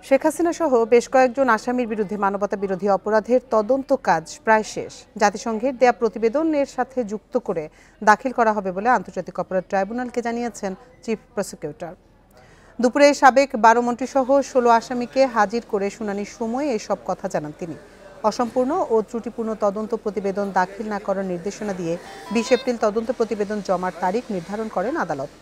শেখ হাসিনা সহ বেশ কয়েকজন আসামির বিরুদ্ধে মানবতা বিরোধী অপরাধের তদন্ত কাজ প্রায় শেষ। জাতিসংঘের দেয়া প্রতিবেদনের সাথে যুক্ত করে দাখিল করা হবে বলে আন্তর্জাতিক অপরাধ ট্রাইব্যুনালকে জানিয়েছেন চিফ প্রসিকিউটর। দুপুরে সাবেক 12 মন্ত্রীসহ 16 আসামিকে হাজির করে শুনানির সময় এসব কথা জানান তিনি। অসম্পূর্ণ ও ত্রুটিপূর্ণ তদন্ত প্রতিবেদন দাখিল না করার নির্দেশনা দিয়ে 20 এপ্রিল তদন্ত প্রতিবেদন জমার তারিখ নির্ধারণ করেন আদালত।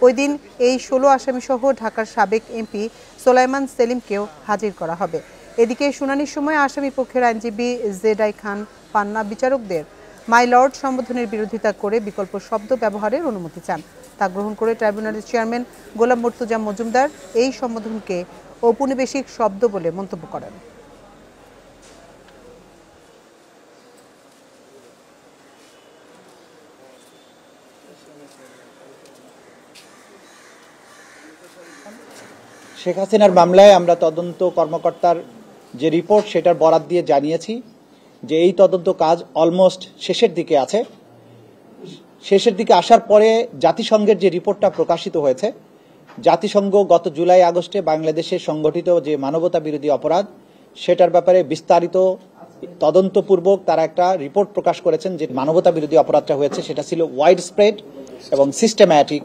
ওই দিন এই 16 আসামিসহ ঢাকার সাবেক এমপি সোলাইমান সেলিমকেও হাজির করা হবে। এদিকে শুনানির সময় আসামি পক্ষের আইনজীবী জেডাই খান পান্না বিচারকদের মাই লর্ড সম্বোধনের বিরোধিতা করে বিকল্প শব্দ ব্যবহারের অনুমতি চান। তা গ্রহণ করে ট্রাইব্যুনালের চেয়ারম্যান গোলাম মুর্তজা মজুমদার এই সম্বোধনকে ঔপনিবেশিক শব্দ বলে মন্তব্য করেন। শেখ হাসিনার মামলায় আমরা তদন্ত কর্মকর্তার যে রিপোর্ট সেটার বরাত দিয়ে জানিয়েছি যে এই তদন্ত কাজ অলমোস্ট শেষের দিকে আছে। শেষের দিকে আসার পরে জাতিসংঘের যে রিপোর্টটা প্রকাশিত হয়েছে, জাতিসংঘ গত জুলাই আগস্টে বাংলাদেশে সংগঠিত যে মানবতা বিরোধী অপরাধ সেটার ব্যাপারে বিস্তারিত তদন্তপূর্বক তারা একটা রিপোর্ট প্রকাশ করেছেন যে মানবতা বিরোধী অপরাধটা হয়েছে সেটা ছিল ওয়াইড স্প্রেড এবং সিস্টেম্যাটিক